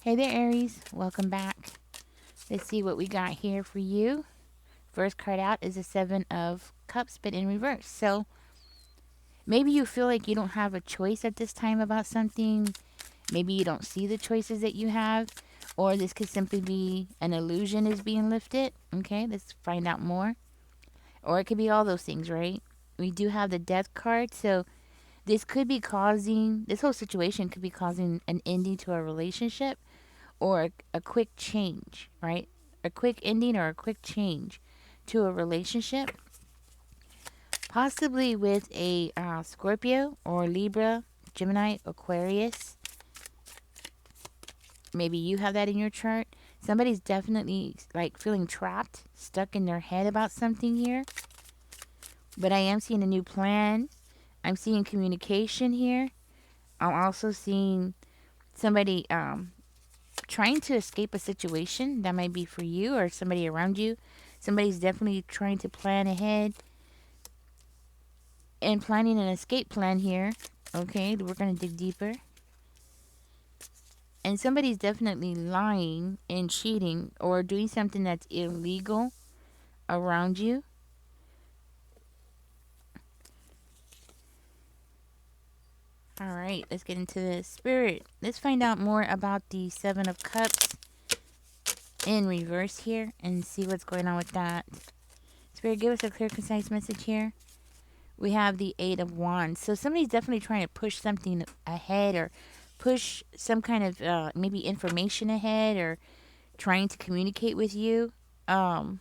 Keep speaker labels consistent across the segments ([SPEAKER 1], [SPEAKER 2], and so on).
[SPEAKER 1] Hey there, Aries. Welcome back. Let's see what we got here for you. First card out is a Seven of Cups, but in reverse. So maybe you feel like you don't have a choice at this time about something. Maybe you don't see the choices that you have. Or this could simply be an illusion is being lifted. Okay, let's find out more. Or it could be all those things, right? We do have the Death card. So this could be causing, this whole situation could be causing an ending to a relationship or a quick change, right? A quick ending or a quick change to a relationship, possibly with a Scorpio or Libra, Gemini, Aquarius. Maybe you have that in your chart. Somebody's definitely like feeling trapped, stuck in their head about something here. But I am seeing a new plan. I'm seeing communication here. I'm also seeing somebody trying to escape a situation that might be for you or somebody around you. Somebody's definitely trying to plan ahead and planning an escape plan here. Okay, we're going to dig deeper. And somebody's definitely lying and cheating or doing something that's illegal around you. All right, let's get into the spirit. Let's find out more about the Seven of Cups in reverse here and see what's going on with that. Spirit, give us a clear, concise message here. We have the Eight of Wands. So somebody's definitely trying to push something ahead or push some kind of maybe information ahead or trying to communicate with you. But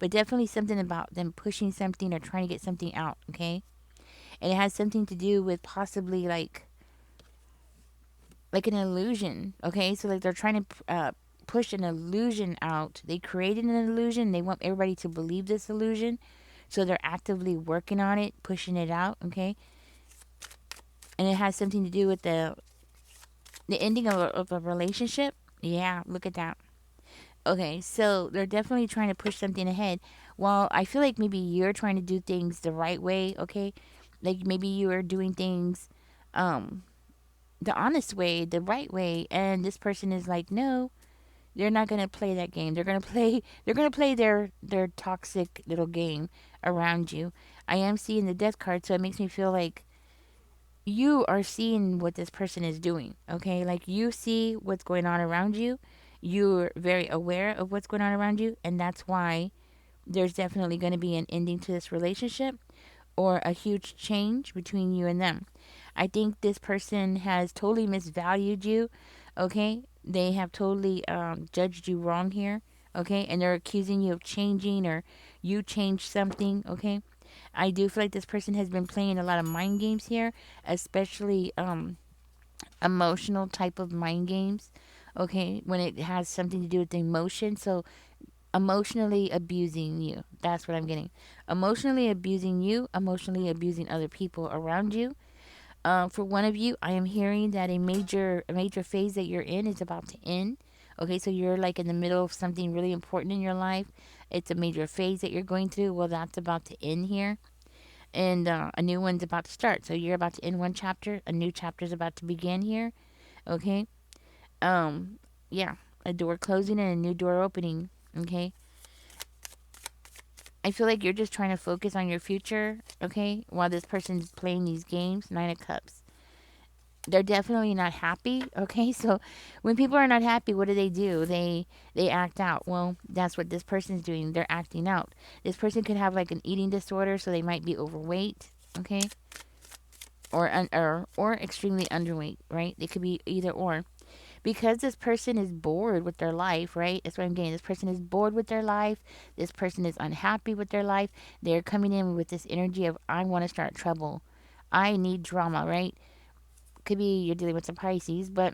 [SPEAKER 1] definitely something about them pushing something or trying to get something out, okay? And it has something to do with possibly like an illusion, okay? So like they're trying to push an illusion out. They created an illusion. They want everybody to believe this illusion. So they're actively working on it, pushing it out, okay? And it has something to do with the ending of a relationship. Yeah, look at that. Okay, so they're definitely trying to push something ahead. Well, I feel like maybe you're trying to do things the right way, okay? Like maybe you are doing things um the honest way, the right way, and this person is like, "No, they're not going to play that game. They're going to play their toxic little game around you." I am seeing the death card, so it makes me feel like you are seeing what this person is doing, okay? Like you see what's going on around you. You're very aware of what's going on around you, and that's why there's definitely going to be an ending to this relationship or a huge change between you and them. I think this person has totally misvalued you, okay? They have totally judged you wrong here, okay? And they're accusing you of changing or you changed something, okay? I do feel like this person has been playing a lot of mind games here, especially emotional type of mind games. Okay, when it has something to do with the emotion. So emotionally abusing you. That's what I'm getting. Emotionally abusing you, emotionally abusing other people around you. For one of you, I am hearing that a major phase that you're in is about to end. Okay, so you're like in the middle of something really important in your life. It's a major phase that you're going through. Well, that's about to end here, and a new one's about to start. So you're about to end one chapter, a new chapter is about to begin here. Okay, um, yeah, a door closing and a new door opening. Okay, I feel like you're just trying to focus on your future. Okay, while this person's playing these games. Nine of Cups. They're definitely not happy. Okay, so when people are not happy, what do? They act out. Well, that's what this person's doing. They're acting out. This person could have like an eating disorder, so they might be overweight. Okay, or extremely underweight. Right? It could be either or. Because this person is bored with their life, right? That's what I'm getting. This person is bored with their life. This person is unhappy with their life. They're coming in with this energy of, I want to start trouble. I need drama, right? Could be you're dealing with some Pisces, but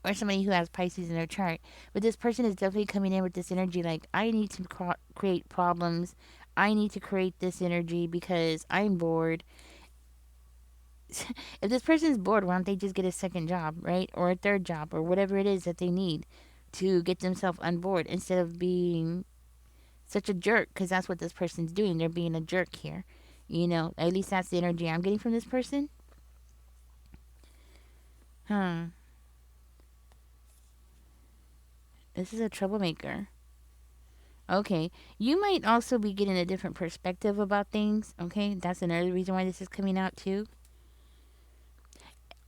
[SPEAKER 1] or somebody who has Pisces in their chart. But this person is definitely coming in with this energy like, I need to create problems. I need to create this energy because I'm bored. If this person is bored, why don't they just get a second job, right? Or a third job, or whatever it is that they need to get themselves on board instead of being such a jerk? Because that's what this person's doing. They're being a jerk here. You know, at least that's the energy I'm getting from this person. Huh. This is a troublemaker. Okay. You might also be getting a different perspective about things. Okay. That's another reason why this is coming out too.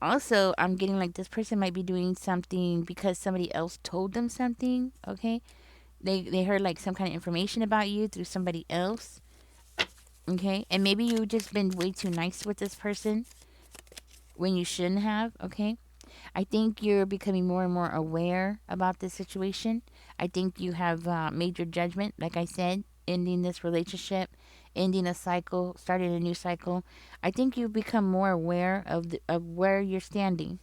[SPEAKER 1] Also, I'm getting like this person might be doing something because somebody else told them something. Okay. They heard like some kind of information about you through somebody else. Okay. And maybe you've just been way too nice with this person when you shouldn't have. Okay. I think you're becoming more and more aware about this situation. I think you have made your judgment, like I said, ending this relationship, ending a cycle, starting a new cycle. I think you've become more aware of where you're standing.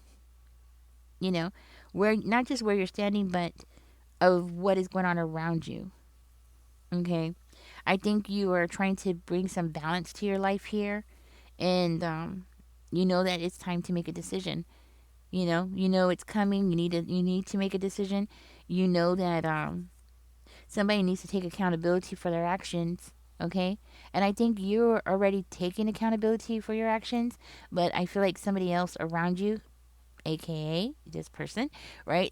[SPEAKER 1] You know, where not just where you're standing, but of what is going on around you. Okay, I think you are trying to bring some balance to your life here, and you know that it's time to make a decision. You know it's coming. You need to make a decision. You know that somebody needs to take accountability for their actions. Okay, and I think you're already taking accountability for your actions, but I feel like somebody else around you, aka this person, right,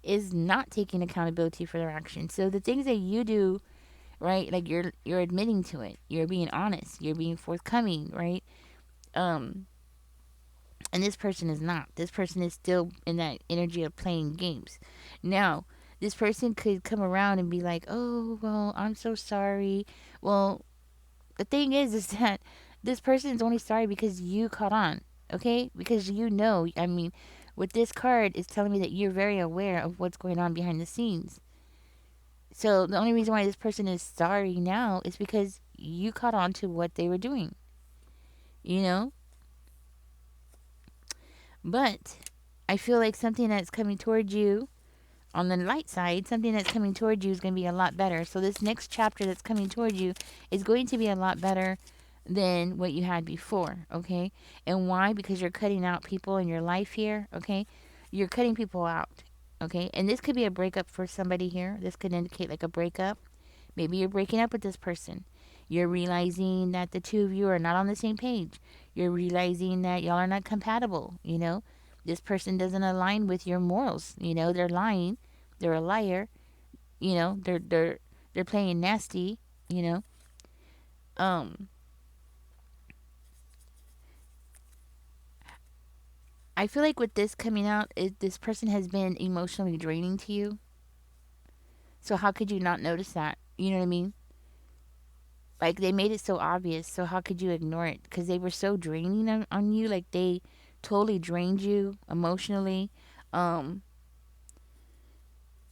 [SPEAKER 1] is not taking accountability for their actions. So the things that you do, right, like you're admitting to it. You're being honest. You're being forthcoming, right? Um, and this person is not. This person is still in that energy of playing games. Now, this person could come around and be like, "Oh, well, I'm so sorry." Well, the thing is that this person is only sorry because you caught on, okay? Because you know, I mean, with this card, it's telling me that you're very aware of what's going on behind the scenes. So the only reason why this person is sorry now is because you caught on to what they were doing, you know? But I feel like something that's coming towards you on the light side, something that's coming towards you is going to be a lot better. So this next chapter that's coming towards you is going to be a lot better than what you had before, okay? And why? Because you're cutting out people in your life here, okay? You're cutting people out, okay? And this could be a breakup for somebody here. This could indicate like a breakup. Maybe you're breaking up with this person. You're realizing that the two of you are not on the same page. You're realizing that y'all are not compatible, you know? This person doesn't align with your morals, you know? They're lying. They're a liar, you know? They're playing nasty, you know? Um I feel like with this coming out, this person has been emotionally draining to you. So how could you not notice that? You know what I mean? Like they made it so obvious. So how could you ignore it? Because they were so draining on you. Like they totally drained you emotionally. Um,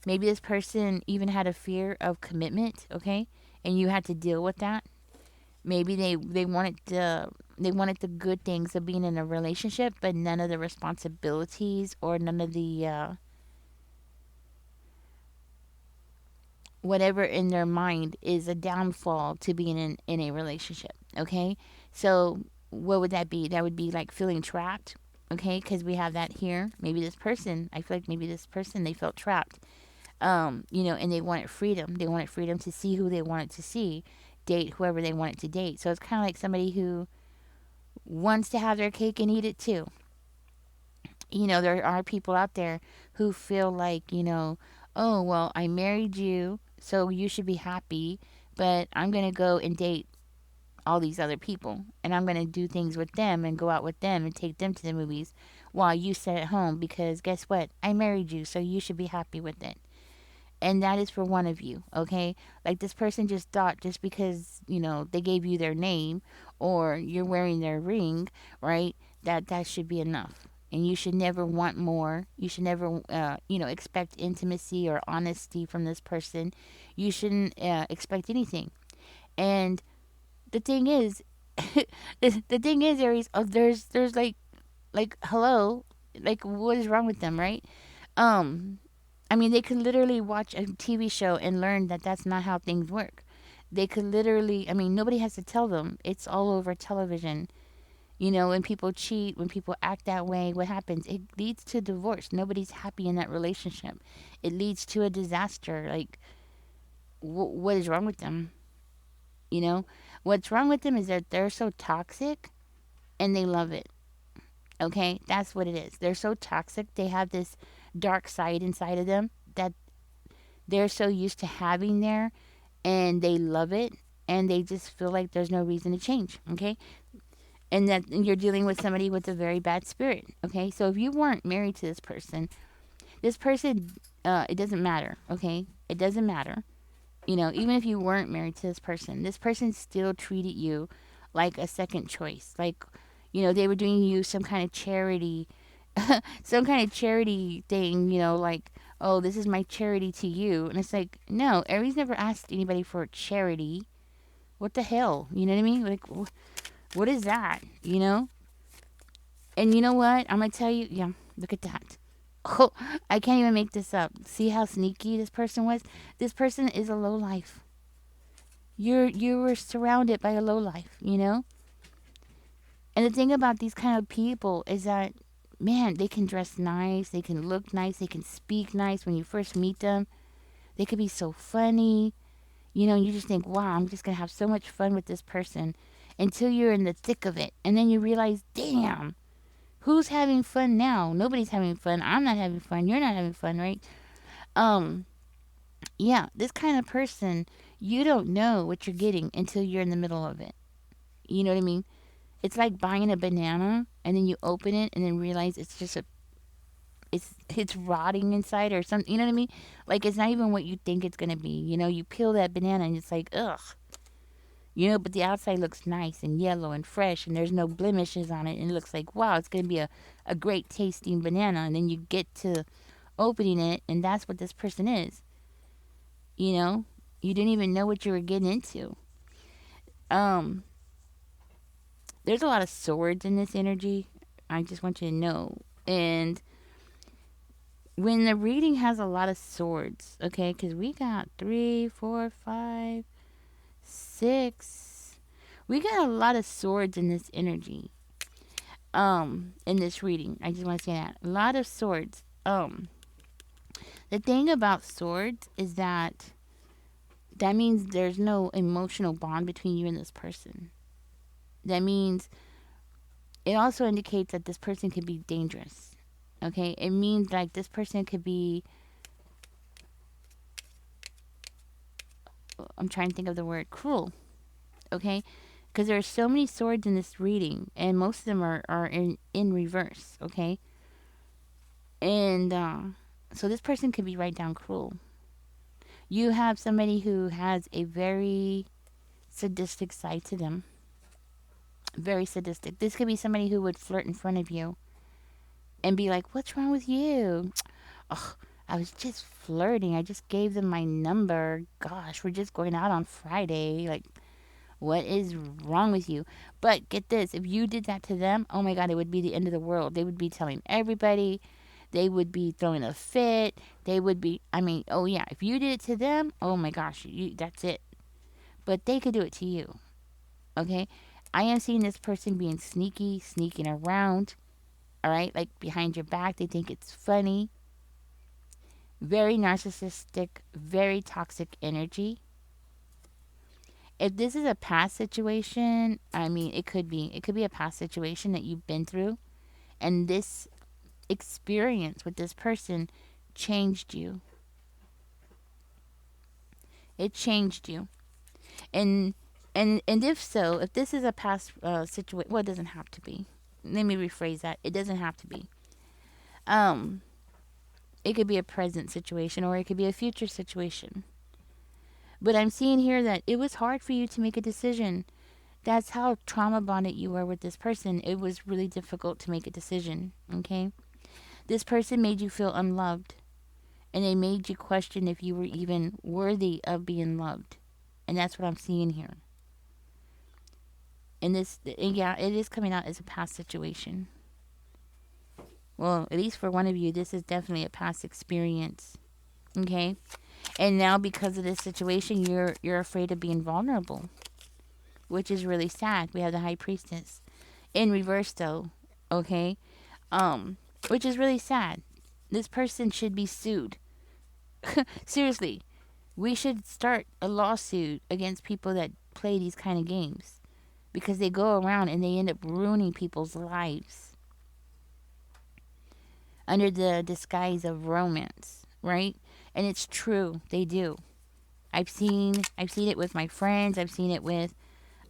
[SPEAKER 1] Maybe this person even had a fear of commitment. Okay, and you had to deal with that. Maybe they wanted the good things of being in a relationship, but none of the responsibilities or none of the whatever in their mind is a downfall to being in a relationship. Okay, so what would that be? That would be like feeling trapped. Okay, because we have that here. Maybe this person, I feel like maybe this person, they felt trapped. You know, and they wanted freedom. They wanted freedom to see who they wanted to see, date whoever they wanted to date. So it's kind of like somebody who wants to have their cake and eat it too. You know, there are people out there who feel like, you know, oh, well, I married you, so you should be happy, but I'm going to go and date all these other people and I'm going to do things with them and go out with them and take them to the movies while you sit at home because guess what? I married you, so you should be happy with it. And that is for one of you, okay? Like this person just thought just because, you know, they gave you their name or you're wearing their ring, right? That should be enough. And you should never want more. You should never, you know, expect intimacy or honesty from this person. You shouldn't expect anything. And the thing is, the thing is, Aries, there's like hello, like what is wrong with them, right? Um, I mean, they could literally watch a TV show and learn that that's not how things work. They could literally, I mean, nobody has to tell them. It's all over television. You know, when people cheat, when people act that way, what happens? It leads to divorce. Nobody's happy in that relationship. It leads to a disaster. Like, what is wrong with them? You know, what's wrong with them is that they're so toxic and they love it. Okay, that's what it is. They're so toxic. They have this dark side inside of them that they're so used to having there, and they love it, and they just feel like there's no reason to change. Okay, and that you're dealing with somebody with a very bad spirit. Okay, so if you weren't married to this person, it doesn't matter. Okay, it doesn't matter. You know, even if you weren't married to this person still treated you like a second choice. Like, you know, they were doing you some kind of charity, some kind of charity thing, you know, like, oh, this is my charity to you. And it's like, no, Aries never asked anybody for charity. What the hell? You know what I mean? Like, what is that? You know? And you know what? I'm going to tell you, yeah, look at that. Oh, I can't even make this up. See how sneaky this person was? This person is a low life. You were surrounded by a low life, you know? And the thing about these kind of people is that, man, they can dress nice, they can look nice, they can speak nice when you first meet them. They could be so funny, you know, and you just think, wow, I'm just going to have so much fun with this person until you're in the thick of it. And then you realize, damn, who's having fun now? Nobody's having fun. I'm not having fun. You're not having fun, right? Um, yeah, this kind of person, you don't know what you're getting until you're in the middle of it. You know what I mean? It's like buying a banana and then you open it and then realize it's just it's rotting inside or something. You know what I mean? Like it's not even what you think it's gonna be. You know, you peel that banana and it's like ugh. You know, but the outside looks nice and yellow and fresh and there's no blemishes on it and it looks like wow, it's gonna be a great tasting banana. And then you get to opening it and that's what this person is. You know, you didn't even know what you were getting into. Um, there's a lot of swords in this energy. I just want you to know. And when the reading has a lot of swords, okay, because we got 3, 4, 5, 6. We got a lot of swords in this energy. In this reading. I just want to say that. A lot of swords. The thing about swords is that means there's no emotional bond between you and this person. That means it also indicates that this person could be dangerous. Okay? It means like this person could be, I'm trying to think of the word, cruel. Okay? Because there are so many swords in this reading, and most of them are in reverse. Okay? And so this person could be right down cruel. You have somebody who has a very sadistic side to them. Very sadistic. This could be somebody who would flirt in front of you and be like, "What's wrong with you?" "Oh, I was just flirting. I just gave them my number. Gosh, we're just going out on Friday. Like, what is wrong with you?" But get this, if you did that to them, oh my God, it would be the end of the world. They would be telling everybody. They would be throwing a fit. They would be, I mean, oh yeah, if you did it to them, oh my gosh, that's it. But they could do it to you, okay? I am seeing this person being sneaky, sneaking around, all right? Like behind your back, they think it's funny. Very narcissistic, very toxic energy. If this is a past situation, I mean, it could be. It could be a past situation that you've been through, and this experience with this person changed you. It changed you. And and if so, if this is a past situation, well, it doesn't have to be. Let me rephrase that. It doesn't have to be. Um, it could be a present situation or it could be a future situation. But I'm seeing here that it was hard for you to make a decision. That's how trauma bonded you were with this person. It was really difficult to make a decision. Okay? This person made you feel unloved. And they made you question if you were even worthy of being loved. And that's what I'm seeing here. And this, yeah, it is coming out as a past situation. Well, at least for one of you, this is definitely a past experience. Okay? And now because of this situation, you're afraid of being vulnerable, which is really sad. We have the high priestess in reverse though, okay? Which is really sad. This person should be sued. Seriously, we should start a lawsuit against people that play these kind of games because they go around and they end up ruining people's lives under the disguise of romance, right? And it's true. They do. I've seen it with my friends. I've seen it with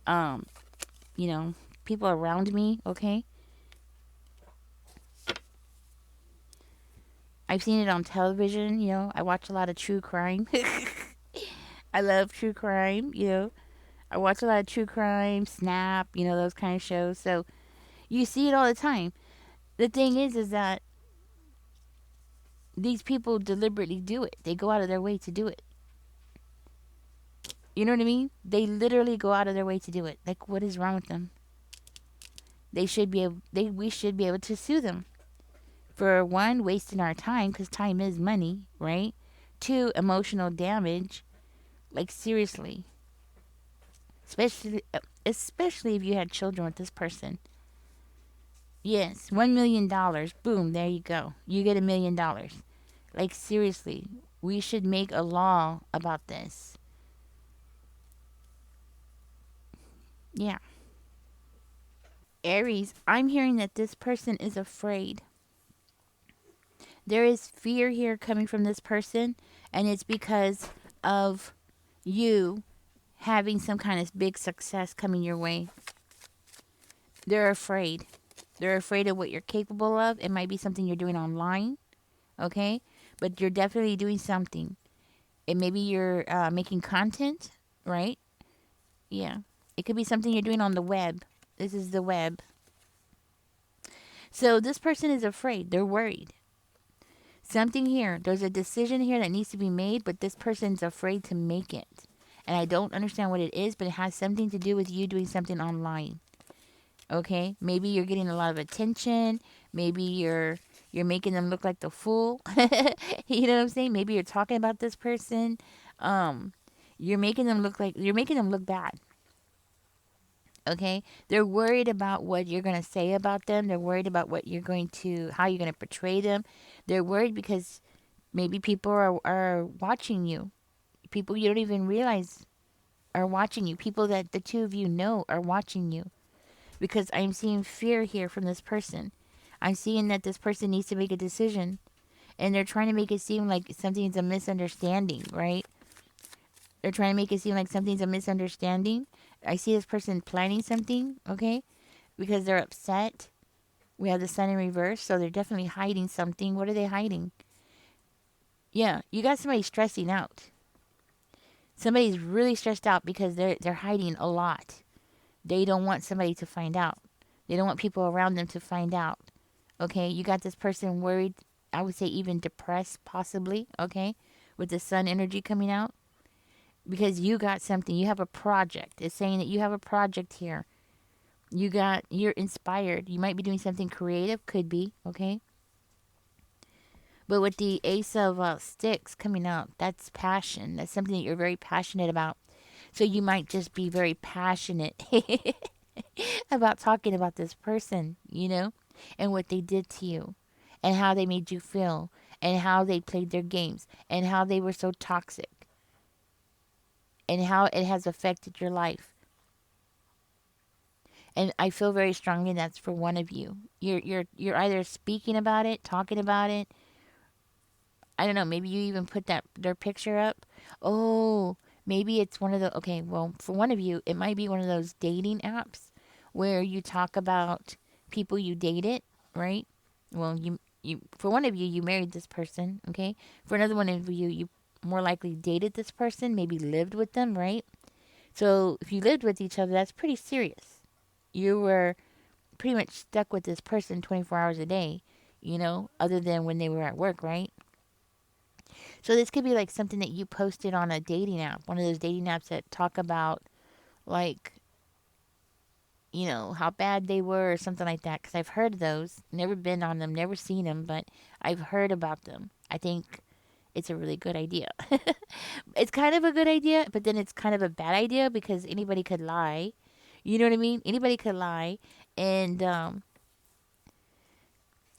[SPEAKER 1] um, you know, people around me, okay? I've seen it on television, I watch a lot of true crime. I love true crime, I watch a lot of true crime, Snap, those kind of shows. So you see it all the time. The thing is that these people deliberately do it. They go out of their way to do it. You know what I mean? They literally go out of their way to do it. Like, what is wrong with them? They should be able. We should be able to sue them for one, wasting our time because time is money, right? Two, emotional damage. Like seriously, especially if you had children with this person. Yes, $1 million. Boom, there you go. You get $1 million. Like seriously, we should make a law about this. Yeah. Aries, I'm hearing that this person is afraid. There is fear here coming from this person, and it's because of you having some kind of big success coming your way. They're afraid. They're afraid of what you're capable of. It might be something you're doing online, okay? But you're definitely doing something. And maybe you're making content, right? Yeah. It could be something you're doing on the web. This is the web. So this person is afraid. They're worried. Something here. There's a decision here that needs to be made, but this person's afraid to make it. And I don't understand what it is, but it has something to do with you doing something online. Okay? Maybe you're getting a lot of attention. Maybe you're making them look like the fool. You know what I'm saying? Maybe you're talking about this person. Um, you're making them look bad. Okay? They're worried about what you're going to say about them. They're worried about how you're going to portray them. They're worried because maybe people are watching you. People you don't even realize are watching you. People that the two of you know are watching you. Because I'm seeing fear here from this person. I'm seeing that this person needs to make a decision. And they're trying to make it seem like something's a misunderstanding, right? They're trying to make it seem like something's a misunderstanding. I see this person planning something, okay? Because they're upset. We have the sun in reverse, so they're definitely hiding something. What are they hiding? Yeah, you got somebody stressing out. Somebody's really stressed out because they're hiding a lot. They don't want somebody to find out. They don't want people around them to find out. Okay, you got this person worried, I would say even depressed possibly, okay, with the sun energy coming out because you got something, you have a project. It's saying that you have a project here. You're inspired. You might be doing something creative, could be, okay? But with the ace of sticks coming out, that's passion. That's something that you're very passionate about. So you might just be very passionate about talking about this person, and what they did to you, and how they made you feel, and how they played their games, and how they were so toxic, and how it has affected your life. And I feel very strongly that's for one of you. You're either speaking about it, talking about it. I don't know, maybe you even put their picture up. Oh, maybe it's one of the okay, well, for one of you, it might be one of those dating apps where you talk about people you dated, right? Well, you for one of you, you married this person, okay? For another one of you, you more likely dated this person, maybe lived with them, right? So if you lived with each other, that's pretty serious. You were pretty much stuck with this person 24 hours a day, other than when they were at work, right? So this could be like something that you posted on a dating app, one of those dating apps that talk about like, how bad they were or something like that. Because I've heard of those, never been on them, never seen them, but I've heard about them. I think it's a really good idea. It's kind of a good idea, but then it's kind of a bad idea because anybody could lie. You know what I mean? Anybody could lie, and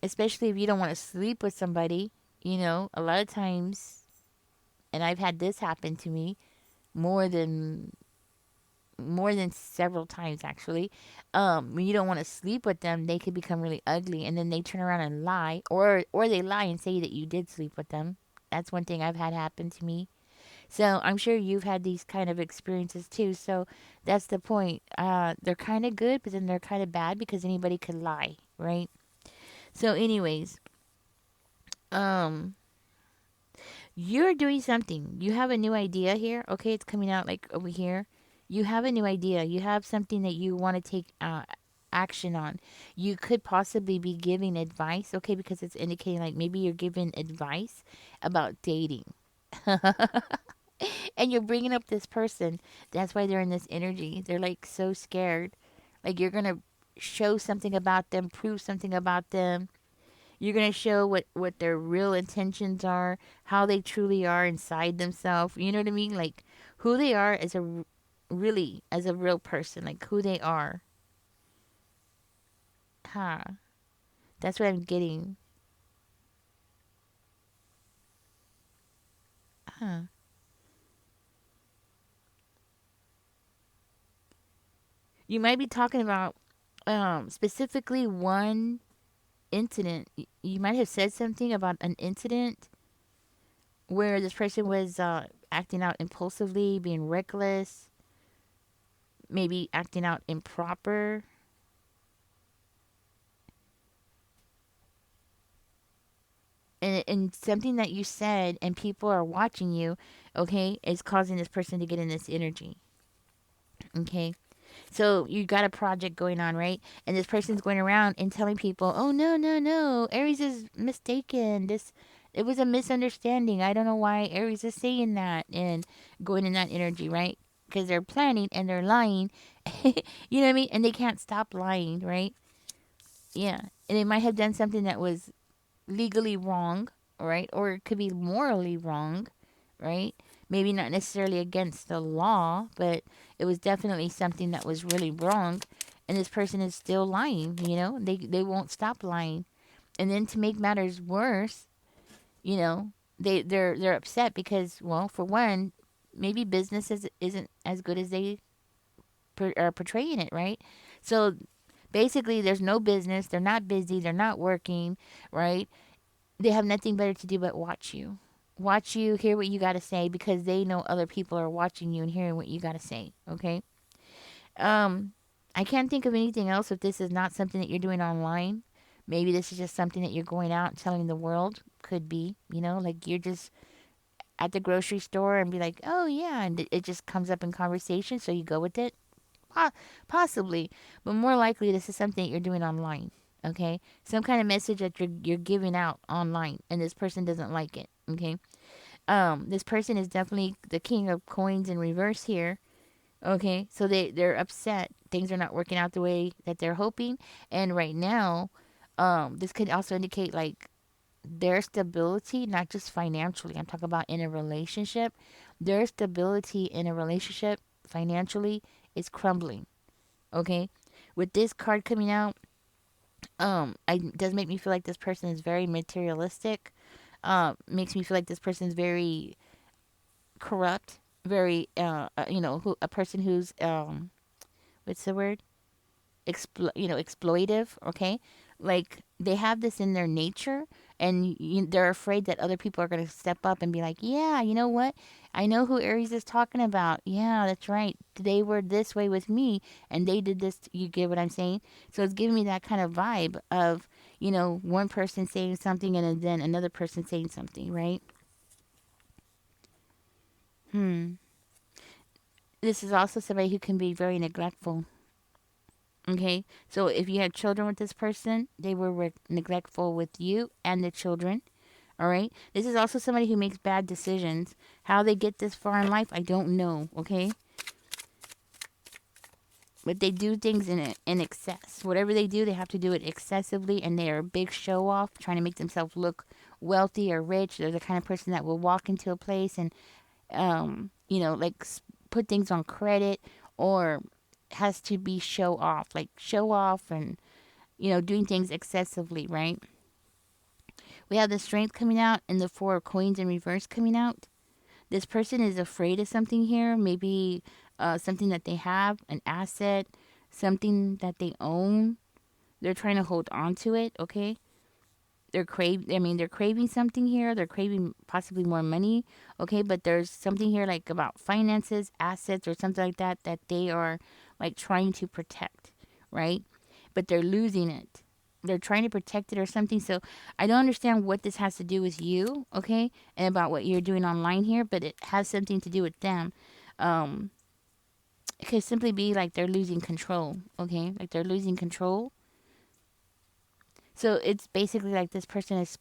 [SPEAKER 1] especially if you don't want to sleep with somebody, a lot of times, and I've had this happen to me more than several times actually. When you don't want to sleep with them, they could become really ugly, and then they turn around and lie, or they lie and say that you did sleep with them. That's one thing I've had happen to me. So I'm sure you've had these kind of experiences too. So that's the point. They're kind of good, but then they're kind of bad because anybody could lie, right? So, anyways, um, you're doing something. You have a new idea here. Okay, it's coming out like over here. You have a new idea. You have something that you want to take action on. You could possibly be giving advice, okay, because it's indicating like maybe you're giving advice about dating. And you're bringing up this person. That's why they're in this energy. They're like so scared. Like you're going to show something about them, prove something about them. You're going to show what their real intentions are, how they truly are inside themselves. You know what I mean? Like who they are as a really as a real person, like who they are. Huh. That's what I'm getting. Huh. You might be talking about specifically one incident. You might have said something about an incident where this person was acting out impulsively, being reckless, maybe acting out improper, and something that you said and people are watching you, okay, is causing this person to get in this energy. Okay. So you got a project going on, right? And this person's going around and telling people, "Oh no, no, no, Aries is mistaken. This it was a misunderstanding. I don't know why Aries is saying that," and going in that energy, right? Because they're planning and they're lying. You know what I mean? And they can't stop lying, right? Yeah. And they might have done something that was legally wrong, right? Or it could be morally wrong, right? Maybe not necessarily against the law, but it was definitely something that was really wrong. And this person is still lying, you know? They won't stop lying. And then to make matters worse, you know, they're upset because, well, for one, maybe business isn't as good as they are portraying it, right? So basically, there's no business. They're not busy. They're not working, right? They have nothing better to do but watch you. Watch you, hear what you got to say because they know other people are watching you and hearing what you got to say, okay? Um I can't think of anything else if this is not something that you're doing online. Maybe this is just something that you're going out and telling the world. Could be, you know, like you're just at the grocery store and be like, "Oh yeah," and it just comes up in conversation, so you go with it. Po- Possibly, but more likely this is something that you're doing online. Okay, some kind of message that you're giving out online, and this person doesn't like it. Okay, this person is definitely the king of coins in reverse here. Okay, so they're upset. Things are not working out the way that they're hoping, and right now, this could also indicate like their stability, not just financially. I'm talking about in a relationship. Their stability in a relationship financially is crumbling. Okay, with this card coming out, it does make me feel like this person is very materialistic. Makes me feel like this person is very corrupt, very a person who's what's the word? Exploitive. Okay, like they have this in their nature, and they're afraid that other people are going to step up and be like, yeah, you know what, I know who Aries is talking about. Yeah, that's right, they were this way with me and they did this. You get what I'm saying? So it's giving me that kind of vibe of, one person saying something and then another person saying something, right? This is also somebody who can be very neglectful. Okay, so if you had children with this person, they were neglectful with you and the children. All right, this is also somebody who makes bad decisions. How they get this far in life, I don't know. Okay, but they do things in excess. Whatever they do, they have to do it excessively, and they are a big show off, trying to make themselves look wealthy or rich. They're the kind of person that will walk into a place and like put things on credit, or has to be show off and doing things excessively, right? We have the strength coming out and the four of coins in reverse coming out. This person is afraid of something here, maybe something that they have, an asset, something that they own. They're trying to hold on to it, okay? they're craving something here. They're craving possibly more money. Okay, but there's something here like about finances, assets, or something like that that they are like trying to protect, right? But they're losing it. They're trying to protect it or something. So I don't understand what this has to do with you, okay, and about what you're doing online here, but it has something to do with them. Um, it could simply be like they're losing control, okay, like they're losing control. So it's basically like this person is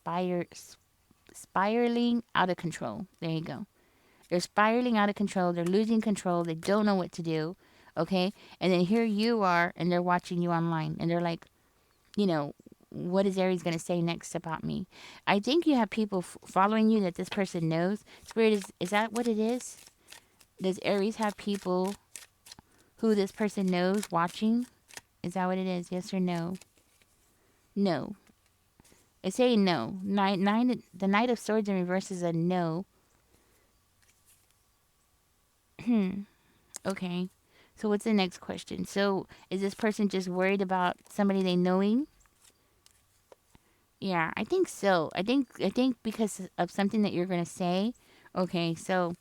[SPEAKER 1] spiraling out of control. There you go. They're spiraling out of control. They're losing control. They don't know what to do. Okay. And then here you are, and they're watching you online, and they're like, you know, what is Aries going to say next about me? I think you have people following you that this person knows. Spirit, is that what it is? Does Aries have people who this person knows watching? Is that what it is? Yes or no? No. It's saying no. The Knight of Swords in reverse is a no. Okay. So what's the next question? So is this person just worried about somebody they knowing? Yeah, I think so. I think because of something that you're gonna say. Okay, so